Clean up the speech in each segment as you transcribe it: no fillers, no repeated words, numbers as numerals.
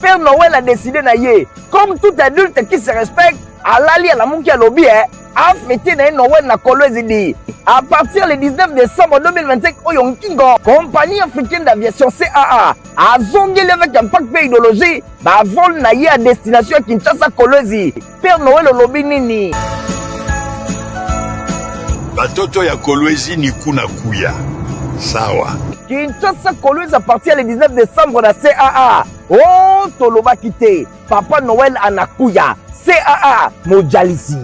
Père Noël a décidé naïe, comme tout adulte qui se respecte, à l'ali à la mouki à lobby, a fêté Noël na Kolwezi. À partir du 19 décembre 2025, Oyonkingo, compagnie africaine d'aviation CAA, a zongé avec un paquet idéologie, va vol naïe à destination Kinshasa Kolwezi. Père Noël au lobby nini. Batoto ya Kolwezi ni kuna kuya. Sawa. Kinshasa Kolwezi à partir du 19 décembre na CAA. Oh, Toloba Kite, Papa Noël Anakuya, CAA, Mojalisi.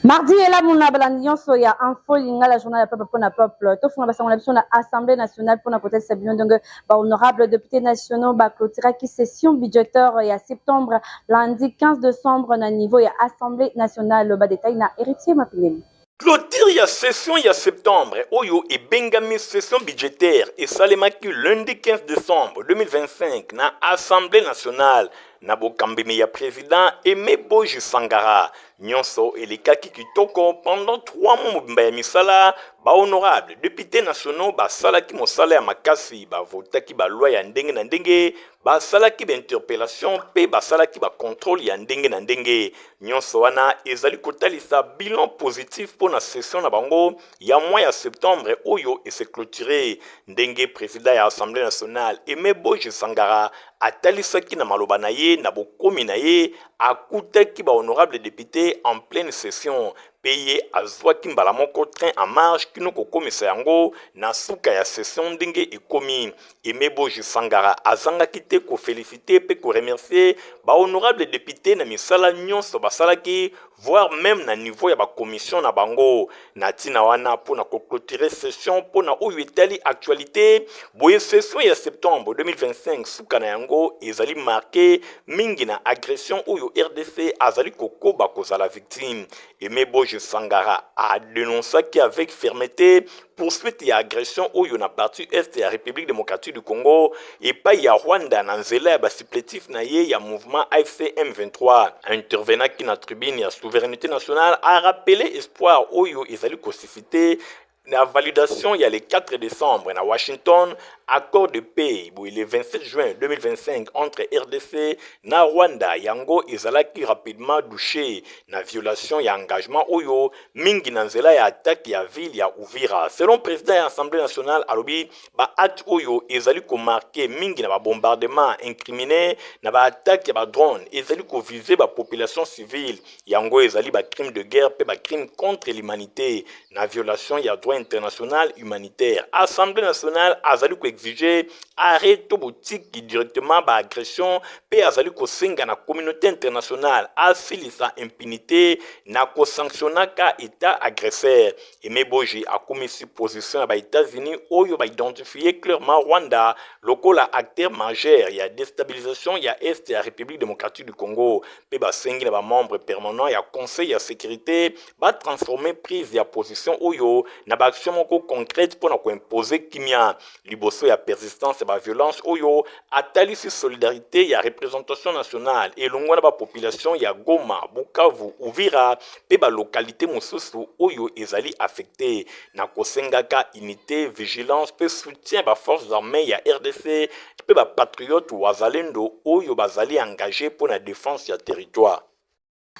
Mardi et là, mon abandon soya info linga la journée peuple pour na peuple. Tout fond la Assemblée nationale pour na côté Sabino donc honorable député nationaux ba clôtura qui session budgétaire et à septembre lundi 15 décembre na niveau et Assemblée nationale le bas détail na héritier Mapilem. Clôture ya session ya septembre, Oyo et Bengami session budgétaire et Salemaki lundi 15 décembre 2025 na Assemblée nationale. Nabo Kambeme ya président Aimé Boji Sangara. Nyonso et les kaki kitoko pendant 3 mois mobimba ya misala ba honorable député nationaux ba salaki mosala ya makasi ba votaki ba loi ya ndenge na ndenge ba salaki ba interpellation pe ba salaki ba contrôle ya ndenge na ndenge. Nyonso wana ezali kotalisa bilan positif pour na session na bango ya mois ya septembre oyo et se clôturer ndenge président ya Assemblée nationale Aimé Boji Sangara atalisaki na maloba na ye na bokomi na ye akutaki ba honorable député en pleine session payé à Zwaki mbala moko train en marche kino kokomisa yango na suka ya session ndenge ekomi. Aimé Boji Sangara azanga kite ko féliciter pe ko remercier ba honorable député na misala nyonso basalaki voire même na niveau ya ba commission na bango na tina wana pour na clôturer session pour na oyo etali actualité boye session ya septembre 2025 suka na yango ezali marqué mingi na agression oyo RDC azali kokoba kozala victime. Aimé Boji Sangara a dénoncé qu'avec fermeté poursuite et agression au na partie est de la République démocratique du Congo et pas ya Rwanda na nzela ya supplétif na ye ya mouvement AFC M23 intervenant qui na tribune ya souveraineté nationale a rappelé espoir oyo ezali kosifité la validation il y a le 4 décembre à Washington accord de paix le 27 juin 2025 entre RDC na Rwanda yango ezalaki rapidement douché na violation ya engagement oyo mingi na nzela ya attaque ya ville ya Uvira selon président de l'Assemblée nationale alobi ba acte oyo ezali ko marquer mingi na ba bombardement incriminé na ba attaque ya ba drone ezali ko viser ba population civile yango ezali ba crime de guerre pe ba crime contre l'humanité na violation ya droit international humanitaire. Assemblée nationale azali ko exiger arrêt to boutique qui directement ba agression pe azali ko senga na communauté internationale asilisa impunité na ko sanctionna ka état agresseur. Aimé Boji a commis position ba États-Unis oyo ba identifier clairement Rwanda lokola acteur majeur ya déstabilisation ya est ya République démocratique du Congo pe ba sengi na ba membre permanent ya conseil ya sécurité ba transformer prise ya position oyo na ba action moko concrète pour na ko imposer kimia liboso ya persistance ba violence oyo atalisi solidarité ya représentation nationale et longwa na ba population ya Goma, Bukavu, Uvira pe ba localité mosusu oyo ezali affecté na kosengaka unité vigilance pe soutien ba forces armées ya RDC pe ba patriote wazalendo oyo bazali engagé pour la défense ya territoire.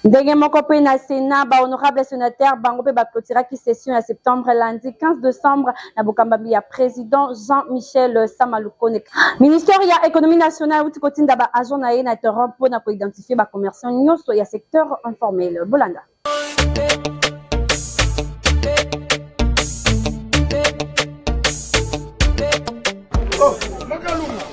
Ndenge moko pe na Sénat ba honorable sénateur bango pe ba clôtura qui session ya septembre lundi 15 décembre na bokambami ya président Jean-Michel Samalukone. Ministère ya économie nationale uti kotinda ba agent na ye na terrain pour na ko identifier ba commerçants nyonso ya secteur informel. Bolanda. Oh, Makalunga.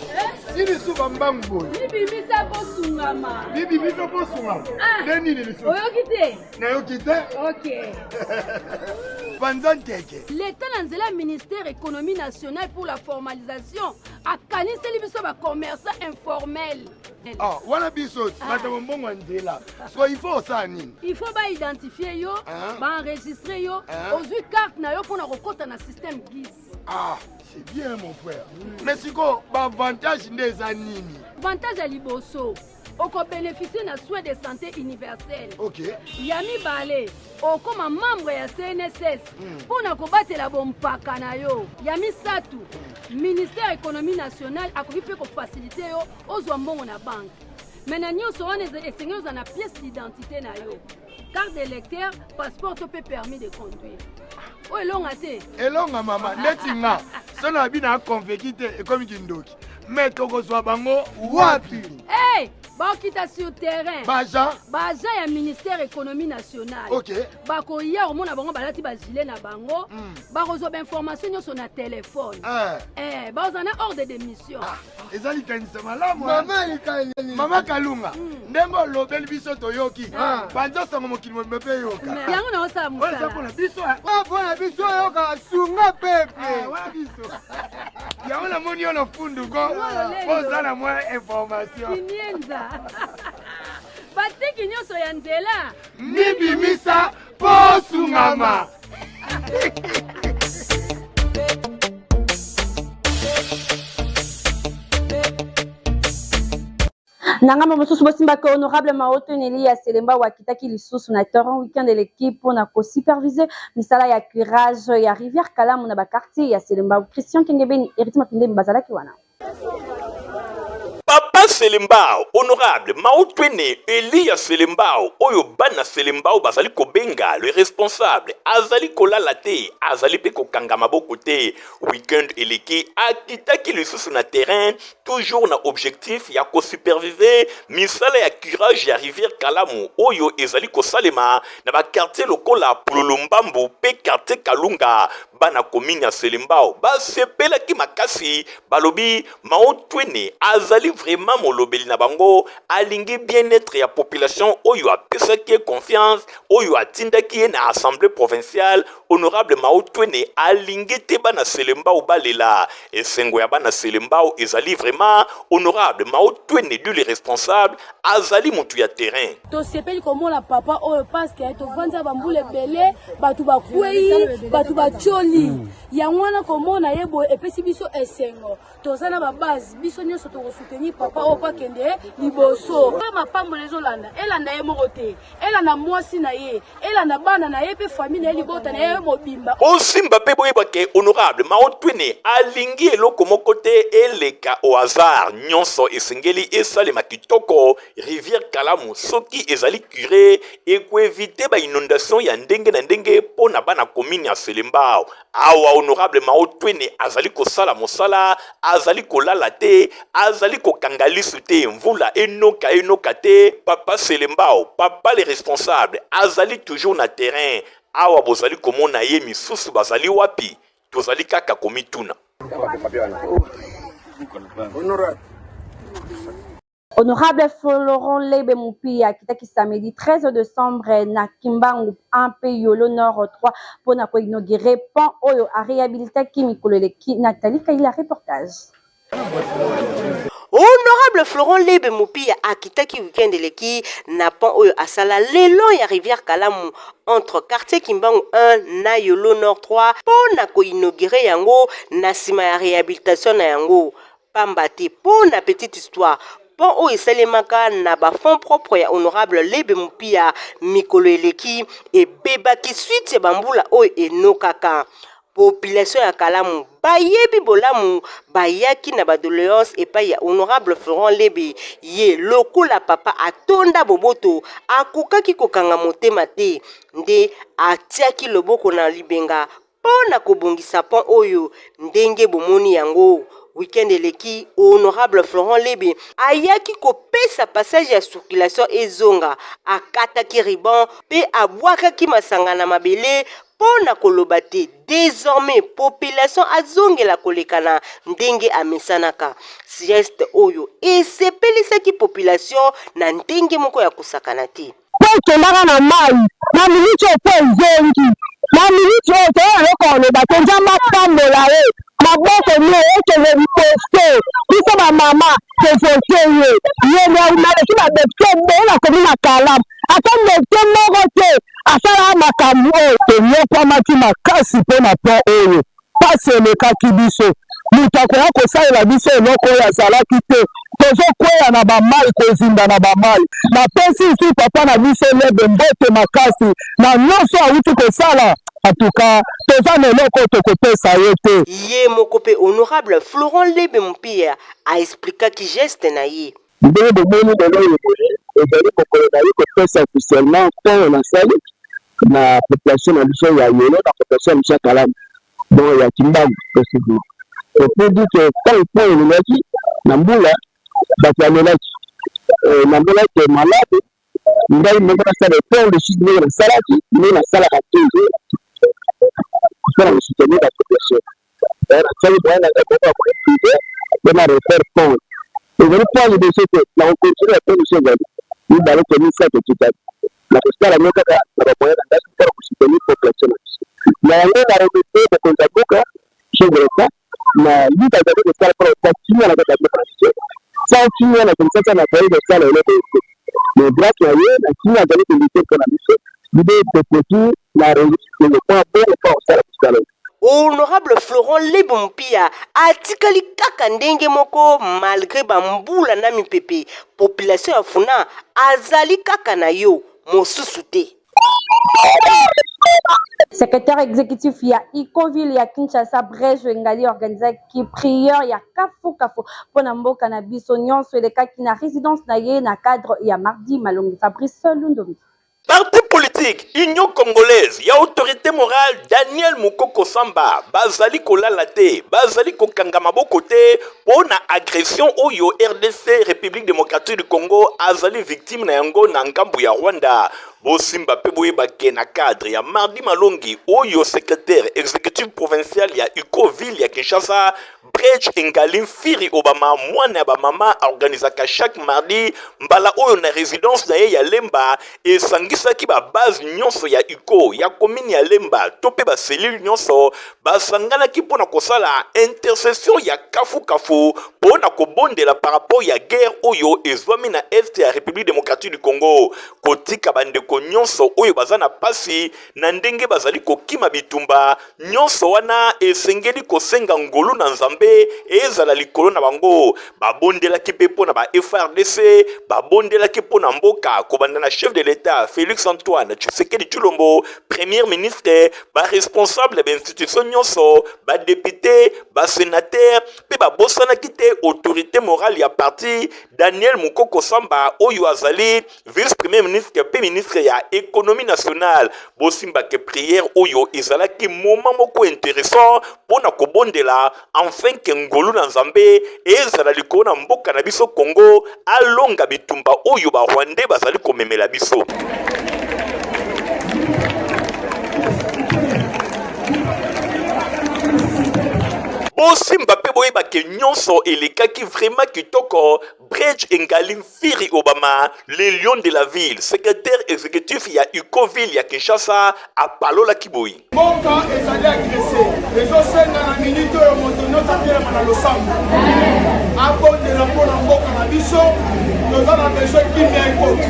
Bibi suba mbangu. Bibi bisa posungama. Bibi bisa posungama. Neni ni biso. Oyokite. Na yokite? OK. Banzanteke. L'État nanzela ministère économie nationale pour la formalisation a kaniseli biso ba commerçants informels. Ah, wana biso bata mbongo nzela. So il faut ça nini? Il faut ba identifier yo, ba enregistrer yo, ozui carte na yo pour na kokota na système GIS. Ah, c'est bien mon frère. Mais siko ba avantage ndeza nini? Avantage à liboso. Oko bénéficier na soins de santé universel. OK. Yami balé, okoma membre ya CNSS. Pour na kobatela bompaka na yo. Yami satu. ministère économie nationale akoki mpe kofacilite yo ozwa mbongo na banque. Maintenant nyonso wana esengi oza na pièce d'identité na yo, carte d'électeur, passeport to mpe permis de conduire. Oyo elonga te elonga mama neti nga so na bina convaincu te ekomi kindoki mais tokozwa bango wapi? hey! Bakita sur terrain. Baja ya ministère économie nationale. Ok. Bakoya omona bango balati ba gilet na bango. Bakozo ba information nyonso na téléphone. Baza na ordre de mission. Ezali kanisa malamu. Mama Kalunga. Ndembo lobeli biso toyoki. Banzo sango mokili mepe yoka. Yango na osala musala. Oza pona biso. Pona biso yoka sunga pepe. Wa biso. Yango na moni ono fundu ko. Oza na mwa information. Kinienza. Batiki nyonso ya nzela nibimisa po sungama. Nangama mosusu bosimbaka honorable Maotoneli ya Selemba wakitaki lisusu na terrain weekend de l'équipe pour na superviser misala ya curage ya rivière Kalamu na ba quartier ya Selemba. Christian Kengebeni Eritima Pinde bazalaki wana. Papa Selembao, honorable Maotwene Elia Selembao, Oyo Bana Selembao Bazali Kobenga, le responsable, Azali Kolalate, Azali Peko Kangamabo côté, week-end eleki, Akitaki le sous na terrain, toujours na objectif, ya ko superviser, misala ya curage ya rivière Kalamu, Oyo Ezali Kosalema, na ba quartier lokola Pululumbambo, pe quartier Kalunga, Bana komini ya Selembao, ba sepela ki makasi, balobi Maotwene, Azali vraiment molobeli na bango alingi bien-être ya population oyo apesaki confiance oyo atindaki na assemblée provinciale honorable Maotwene alingi te bana Selembao balela esengo ya bana Selembao ezali vraiment honorable Maotwene du le responsable azali mutu ya terrain to sepeli komona papa oyo parce que to vanza bambule belé batu bakwei batu bacholi yango wana komona yebo epesi biso esengo tozana ba base biso nyoso to soutenir papa opa kende liboso kama pambo lezolanda elanda ye mokote elanda mwasi na ye elanda bana na ye pe famille na ye libota na ye mobimba osimba pe boyeba ke honorable Maotwene alingi eloko moko te eleka au hasard nyonso esengeli esalema kitoko rivière Kalamu soki ezali curé ekoevite ba inondation ya ndenge na ndenge pona bana komini ya Selembao awa honorable Maotwene azali kosala mosala azali kolala te azali kokangalisu te mvula enoka te papa Selembao papa les responsables azali toujours na terrain awa bozali komona ye misusu bazali wapi tozali kaka komituna Honorable Florent Lebe Mupia kitaki samedi 13 décembre na Kimbangu un Yolo Nord 3 pour na ko inaugurer pont oyo a réhabiliter Kimikoleleki Nathalie Kaila reportage. Honorable Florent Lebe Mupia akitaki weekend eleki na pont oyo asala lelo ya rivière Kalamu entre quartier Kimbangu 1 na Yolo Nord 3 pour na ko inaugurer yango na sima ya réhabilitation na yango pamba te pour na petite histoire pont oyo esalemaka na ba fonds propre ya honorable Lebe Mupia mikolo eleki ebebaki suite ya bambula oyo enokaka population ya Kalamu bayebi bolamu bayaki na badoléance epai ya honorable Florent Lebe ye lokola papa atonda boboto akokaki kokanga motema te nde atiaki loboko na libenga pona kobongisa pont oyo ndenge bomoni yango weekend eleki honorable Florent Lebe ayaki kopesa passage ya circulation ezonga akataki riban pe abwakaki masanga na mabele pona koloba te désormais population azongela kolekana ndenge amesanaka sieste oyo esepelisaki population na ndenge moko ya kusakana te kokendaka na mai na miniti opo ezengi na miniti oyo toyaloko oloba tonza makambola ye maboko ne ekele biposte biso bamama tevote ye maleki badepute ebele nakomi na Kalamu ata ndete moko te asala makambo oyo toyokwamaki makasi mpe na pont oyo pasi elekaki biso moto akoya kosalela biso eloko oyo azalaki te tozokweya na bamai kozinda na bamai napesi isu papa na biso lebe mbote makasi na nyonso awuti kosala atuka toza na eloko tokopesa ye te. Ye moko mpe honorable Florent Lebe Mpia aexplikaki geste na ye. Ndenge bomoni lelo yeboye ezali kokolo na ye kopesa officiellement mpo nasali na population na biso ya Yolo na population ya biso Kalamu bon ya Kimbangu possible. Pour dire que quand il prend une énergie, Nambula, Batalelaki, Nambula qui est malade, il va y mettre ça de temps de chiffre de la salade, mais la salade a toujours pour faire soutenir la population. La salade doit être un peu plus de la refaire fond. Et je ne pas le décès que la continue à faire le second. Il va être mis ça de tout à l'heure. La posture à l'autre, la moyenne à pour soutenir la population. La langue a remonté de Kontabuka, chez le cas. Na luta za kusala kwa kimya na kwa demokrasia sasa kimya na kumsasa na kaida sana ile ni grâce à yeye na kimya za kulite kwa misho l'idée de petit la réussite le point bon pour ça kusala. Honorable Florent Lebe Mpia atikali kaka ndenge moko malgré bambula na mipepe population ya Funa azali kaka na yo mosusu te. Secrétaire exécutif ya Icoville ya Kinshasa Brèche Ngali organisé qui prière ya kafu pour mboka na biso nyonso elekaki na résidence na ye na cadre ya mardi Malongi Fabrice Lundomi. Parti politique, Union congolaise, ya autorité morale Daniel Mukoko Samba, bazali kolala te, bazali kokanga maboko te, pona agression oyo RDC, République démocratique du Congo, azali victime na yango na ngambu ya Rwanda. Bosimba pe boyebake na cadre ya mardi Malongi, oyo secrétaire exécutif provincial ya Icoville ya Kinshasa, Brèche Ngali Firi Obama, mwana ba mama organisaka chaque mardi, mbala oyo na résidence na ye ya Lemba, et sangisaki ba base nyonso ya Iko, ya commune ya Lemba, tope ba cellule nyonso, ba sangana ki pona kosala intercession ya kafu pona kobondela par rapport ya guerre oyo ezwami na est ya République démocratique du Congo, kotika bandeko nyonso oyo bazana pasi, na ndenge bazali kokima bitumba, nyonso wana esengeli kosenga ngolu na nzambe, ezala likolo na bango, babondela ki pe pona ba FRDC, babondela ki pona mboka, kobanda na chef de l'État, Félix Antoine Tshisekedi Tshilombo, premier ministre, ba responsable ba institution nyonso, ba député, ba sénateur, pe ba bosana kite autorité morale ya parti, Daniel Mukoko Samba, oyo azali, vice-premier ministre, pe ministre ya économie nationale, bosimba ke prière oyo ezala ki moment moko intéressant, pona kobondela, enfin ke ngolu na nzambe, ezala likolo na mboka na biso Congo, alonga bitumba oyo ba Rwandais bazali komemela biso. Bosimba pe boyebake nyonso elekaki vraiment kitoko. Brèche Ngali Firi Obama, le lion de la ville, secrétaire exécutif ya Icoville ya Kinshasa, apalola kiboyi. Mboka ezali agressé, ezosenga na minute oyo moto nyonso atelema na losambo abondela mpona mboka na biso, toza na besoin kimia ekoti.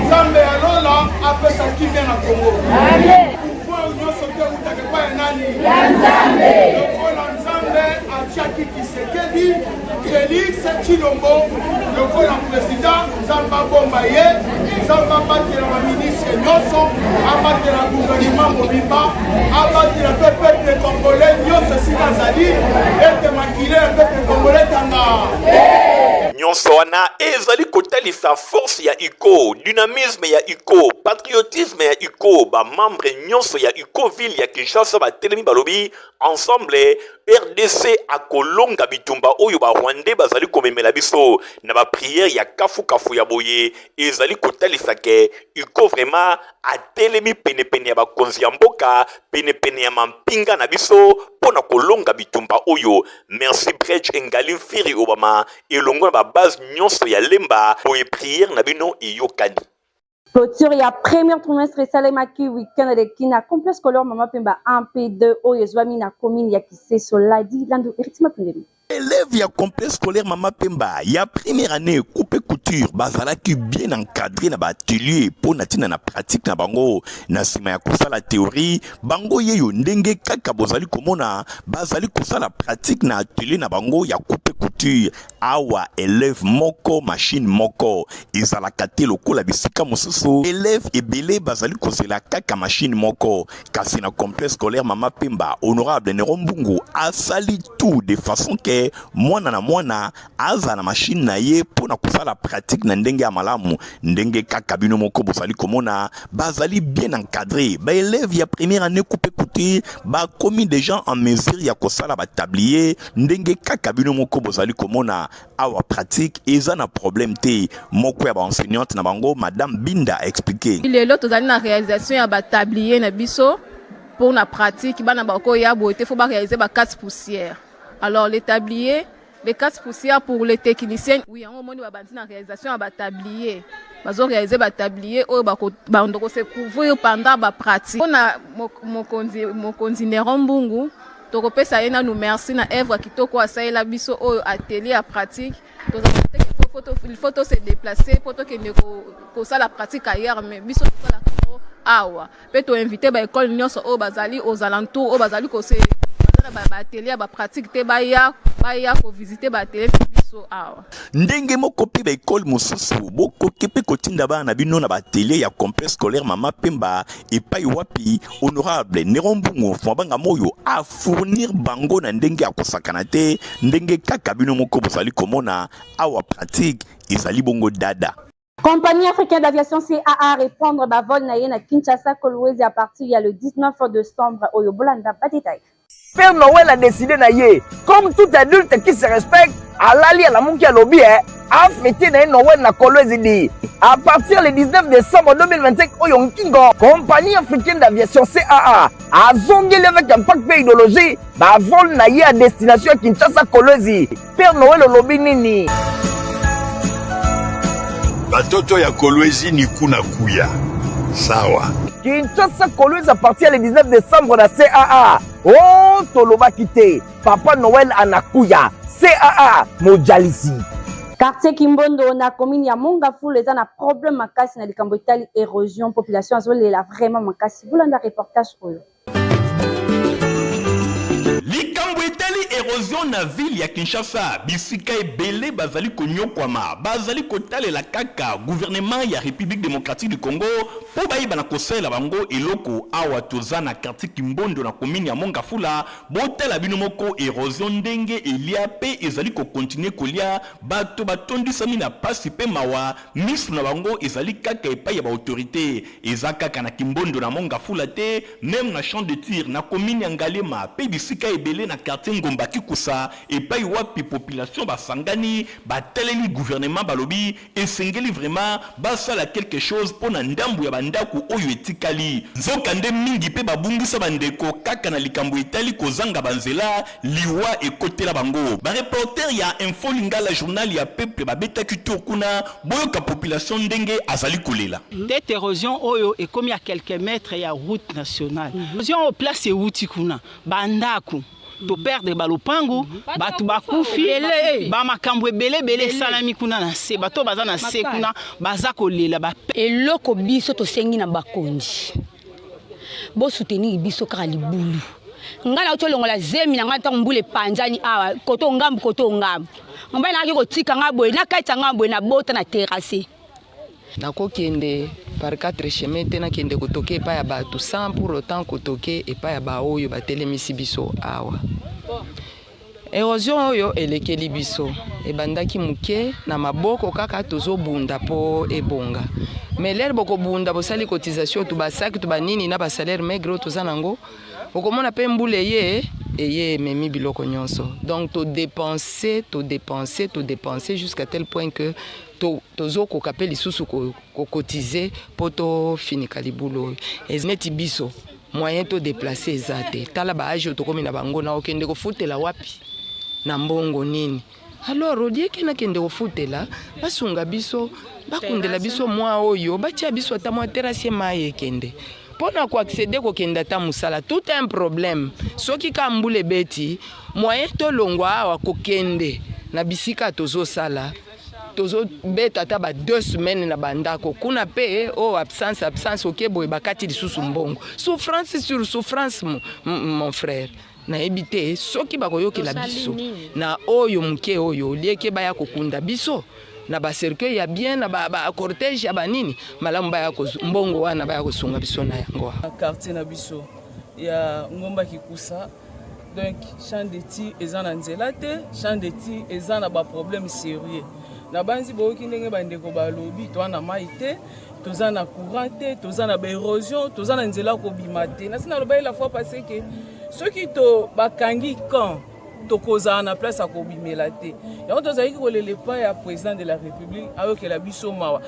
Nzambe alola apesa kimia na Congo. Pouvoir nyonso te utake pa ya nani? Ya Nzambe. Lokola Nzambe atiaki Tshisekedi, Félix Tshilombo, lokola président, Nzambe abomba ye, Nzambe abatela baministre nyonso, abatela gouvernement mobimba, abatela pe peuple congolais nyonso esika azali, ete makile ya peuple congolais tanga. Nyonso wana ezali kotalisa force ya Iko, dynamisme ya Iko, patriotisme ya Iko, ba membre nyonso ya Icoville ya Kinshasa ba telemi balobi ensemble RDC akolonga bitumba oyo ba Rwandais bazali komemela biso na ba prière ya kafu ya boye, ezali kotalisa ke Iko vraiment atelemi penepene ya bakonzi ya mboka, penepene ya mampinga na biso pona kolonga bitumba oyo. Merci Brèche Ngali Firi Obama elongo na ba base nyonso ya Lemba boye prière na bino eyokani. Clôture ya premier trimestre salemaki week-end de kina complexe color mama pemba 1P2 oyo zwami na commune ya Kiseso ladi lando eritima pendemi. Élève ya complexe scolaire Mama Pemba, ya première année, coupe couture bazalaki bien encadré na ba atelier pour natina na pratique na bango na sima ya kosala théorie bango yeyo ndenge kaka bozali komona bazali kosala pratique na atelier na bango ya coupe couture awa élève moko machine moko ezalaka te lokola bisika mosusu élève ebele bazali kozela kaka machine moko kasi na complexe scolaire Mama Pemba honorable Nerombungu asali tout de façon que mwana na mwana aza na machine na ye pona kusala pratique na ndenge ya malamu ndenge kaka bino moko bozali komona bazali bien encadré ba élève ya première année coupe couture ba commis des gens en mesure ya kosala ba tablier ndenge kaka bino moko bozali komona awa pratique eza na problème te moko ya ba enseignante na bango madame Binda a expliqué lelo tozali na réalisation ya ba tablier na biso pour la pratique bana bako ya boité faut ba réaliser ba 4 poussières alors les tabliers les 4 poussières pour les techniciens oui en moment ba bandi na réalisation ya ba tablier bazo réaliser ba tablier o ba ndoko se couvrir pendant ba pratique on a mon continent Mbungu toko pesa yena nous merci na œuvre kitoko asaila biso o atelier à pratique il faut se déplacer pour que ça la pratique ailleurs mais biso la awa pe to inviter ba école nyonso o bazali aux alentours o bazali ko se ba atelier ba pratique te ba ya ko visiter ba atelier biso awa ndenge moko pe ba école mosusu boko kepe kotinda ba na bino na ba atelier ya complexe scolaire Mama Pemba et pa wapi honorable Nerombungu fambanga moyo a fournir bango na ndenge ya kosakana te ndenge kaka bino moko bozali komona awa pratique ezali bongo dada. Compagnie africaine d'aviation CAA répondre à vol na Kinshasa Kolwezi à partir le 19 décembre au Yobolanda. Pas détail. Père Noël a décidé naïe, comme tout adulte qui se respecte, à l'allié à la monki à lobby, a fêté Noël na Kolwezi dit. À partir le 19 décembre 2025 au Yonkingo, Compagnie africaine d'aviation CAA a zongé avec un pack idéologie, bah vol naïe à destination Kinshasa Kolwezi. Père Noël au lobby nini. Batoto ya Kolwezi ni kuna kuya. Sawa. Kinshasa Kolwezi à partir le 19 décembre na CAA. Oh, toloba kite. Papa Noël anakuya. CAA mojalisi. Quartier Kimbondo na commune ya Mongafou les a problème makasi na likambo itali érosion population azole la vraiment makasi. Bulanda reportage oyo. Likambo etali érosion na ville ya Kinshasa bisika ebele bazali konyokwama bazali kotalela kaka gouvernement ya République démocratique du Congo po bayiba na kosela bango eloko awa toza na quartier Kimbondo na commune ya Mongafula botela bino moko érosion ndenge elia pe ezali ko continuer kolia bato batondisami na pasi pe mawa misu na bango ezali kaka epai ya ba autorité ezaka na Kimbondo na Mongafula te même na champ de tir na commune ya Ngalema pe bisika ebele na quartier Ngomba Kikusa epai wapi population basangani bateleli gouvernement balobi esengeli vraiment basala quelque chose pona ndambu ya bandaku oyo etikali nzoka nde mingi pe babungisa bandeko kaka na likambo etali kozanga banzela liwa ekotela bango ba reporter ya Info Lingala journal ya peuple babetaki tour kuna boyoka population ndenge azali kolela cette érosion oyo ekomi à quelques mètres ya route nationale érosion au place euti kuna bandaku to perdre balopango batu bakufi ba makambo ebele salami kuna na se bato baza na se kuna baza kolela ba eloko biso to sengi na bakonzi bo soutenir biso kaka libulu ngala otolongola zemi na ngata mbule panjani awa koto ngambu ngamba na ko tika ngabwe na kaita ngabwe na bota na terrasse nakokende par 4 chemins tena kende kotoke epai ya bato sans pour autant kotoke epai ya baoyo batelemisi biso awa érosion oyo elekeli biso ebandaki muke na maboko kaka tozobunda po ebonga mais l'air bokobunda bosali cotisation to basaki to banini na ba salaire maigre toza nango okomona pe mbule eye memi biloko nyonso donc to dépenser jusqu'à tel point que tozo kokape lisusu ko cotiser poto finika libulo ezneti biso moyen to déplacer ezate tala ba age to komi na bango na okende ko futela wapi na mbongo nini alors odie kena kende ko futela basunga biso bakundela biso mwa oyo batia biso ata mwa terrasse maye kende pona ko accéder ko kenda ta musala tout un problème soki ka mbule beti moyen to longwa wa ko kende na bisika tozo sala tozo beta ta ba 2 semaines na bandako kuna pe absence ok boy bakati lisusu mbongo souffrance sur souffrance mon frère na ebité soki bakoyokela biso na oyo muke oyo lieke baya kokunda biso na ba cercueil ya bien na ba cortège ya banini malamu baya ko mbongo wana baya kosunga biso na yango quartier na biso ya ngomba kikusa. Donc, champ de tir est en anzelate, champ de tir est en a problème sérieux. Na banzi bo ki ndenge bandeko ba lobi to na maite, to za na courante, to za na érosion, to za na nzela ko bimate. Na sina loba la fois passé que ceux qui to bakangi quand to koza na place a ko bimelate. Et on to za ki ko le pas ya président de la République avec la biso mawa.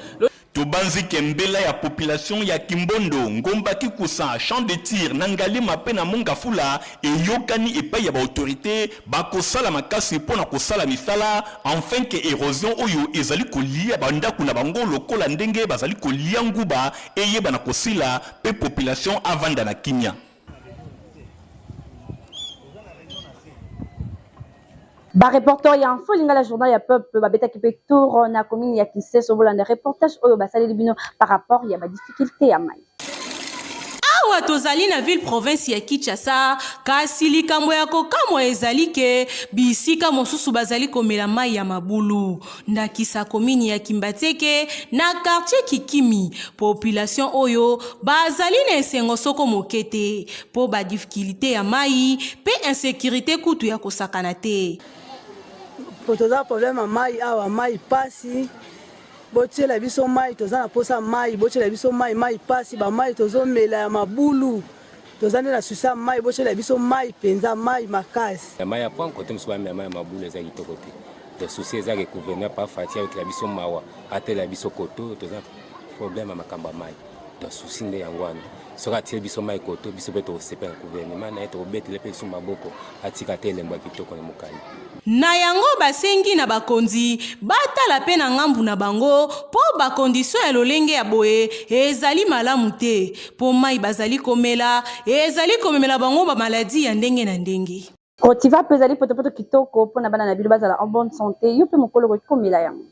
Tobanzi kembela ya population ya Kimbondo ngomba kikusa champ de tir nangali mapena munga fula e yokani epai ya ba autorité bakosala makasi pona kosala misala enfin que érosion oyo ezali kolia banda kuna bango lokola ndenge bazali kolia nguba eyeba na kosila pe population avanda na kimia. Reporter ya info lingala journal ya peuple babeta kipe tour na commune ya Kissé sobola na reportage oyo basali libino par rapport ya ba difficulté ya mai. Awa tozali na ville province ya Kinshasa kasi likambo ya kokamwa ezali ke bisika mosusu bazali komela mai ya mabulu ndakisa commune ya Kimbateke na quartier Kikimi population oyo bazali na esengo soko mokete po ba difficulté ya mai pe insécurité kutu ya kosakana te. Toza problème mai awa mai pasi botiela biso mai toza na posa mai botiela biso mai pasi ba mai tozo mela ya mabulu toza na susa mai botiela biso mai penza mai makasi ya mai apon kote msuba mai mabulu eza kitoko te de souci eza ke gouvernement pas fatia avec la biso mawa atela biso koto toza problème makamba mai de souci nde yangwana soka atie biso mai koto biso pe to sepela gouvernement na eto betele pe biso maboko atika te elemba kitoko na mokali na yango basengi na bakonzi batala pe na ngambu na bango po bakondisio ya lolenge ya boye ezali malamu te po mai bazali komela ezali komemela bango ba maladie ya ndenge na ndenge. Protiva pezali potopoto kitoko pona bana na bilo bazala en bonne santé yo pe mokolo ko komela yango.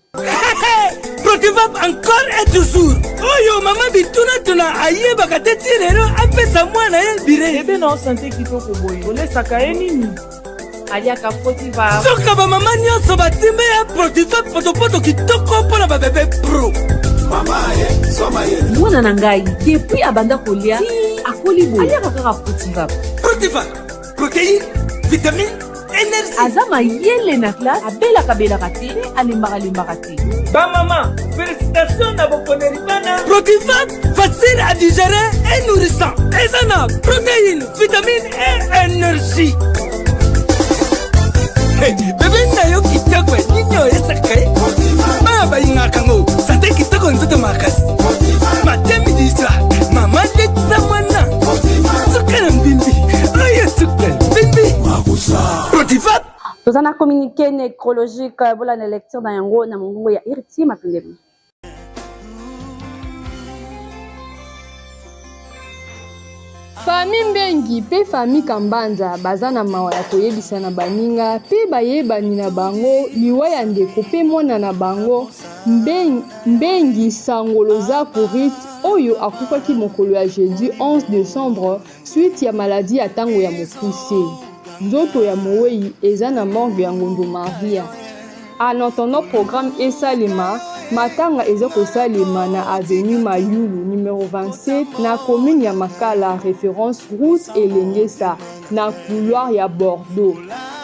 Protiva encore et toujours. Oyo mama bituna tuna ayeba kateti lero apesa mwana ye bire. Ebe na santé kitoko boye. Ole sakaye nini? Aliaka Protiva. Soka ba mama nyonso batimbe ya Protiva potopoto kitoko pona ba bébé pro. Mama ye, soma ye. Mwana na ngai, depuis abanda kolia, akoli boye. Aliaka kaka Protiva. Protiva. Protéine, vitamine, énergie. Azama yele na classe, abela kabela kate, alimbaka te. Ba maman, félicitations na bokoneri bana. Protiva, facile à digérer et nourrissant. Ezana, protéines, vitamines et énergie. Bébé na yo kitoko ninyo esakaye. Baba ingakango, sante kitoko nzoto makasi. Matemi disa, mama letsa mwana. Sukana mbimbi, oye sukana mbimbi. Protiva. Tozana communiqué nécrologique bola na lecture na yango na mongongo ya Iriti mapendemi. Famille Mbengi pe famille Kambanza baza na mawa ya koyebisa na baninga pe bayebani na bango liwa ya ndeko pe mwana na bango Mbengi Sangolo Zakurit oyo akufaki mokolo ya jeudi 11 décembre suite ya maladie ya tango ya mokuse. Nzoto ya mowei eza na morgue ya Ngondo Maria. En attendant programme esalema matanga eza kosalema na avenue Mayulu numéro 27 na commune ya Makala référence route Elengesa na couloir ya Bordeaux.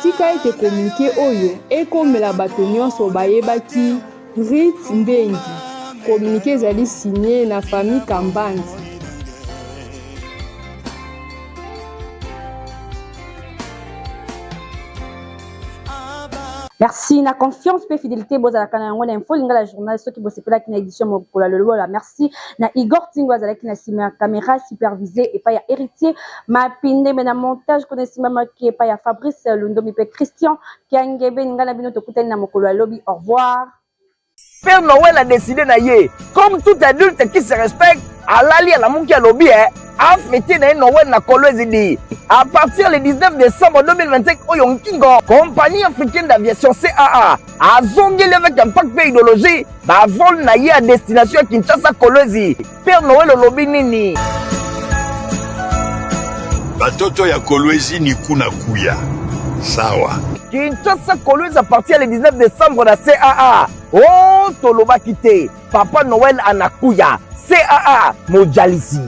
Tika ete communiqué oyo ekomela bato nyonso bayebaki Rit Mbengi. Communiqué ezali signé na famille Kambanzi. Merci na confiance pe fidélité bozala kana yango na info lingala journal soki bosepela ki na édition mokola lelo la merci na Igor Tingwa zala ki na sima caméra supervisée et pas ya héritier mapinde mais na montage ko na sima maki pas ya Fabrice Lundomi pe Christian Kiangebe ngala bino to kutani na mokolo lobby au revoir. Père Noël a décidé na yé comme tout adulte qui se respecte à l'ali à la monki à lobby afete na Noël na Kolwezi di. À partir du 19 décembre 2025, Oyo Kingo, compagnie africaine d'aviation CAA, a zongé avec un paquet idéologie, ba vol na à destination Kinshasa Kolwezi. Père Noël olobi nini? Batoto ya Kolwezi ni kuna kuya. Sawa. Kinshasa Kolwezi à partir du 19 décembre na CAA. Oh, toloba kite. Papa Noël anakuya. CAA Mojalisi.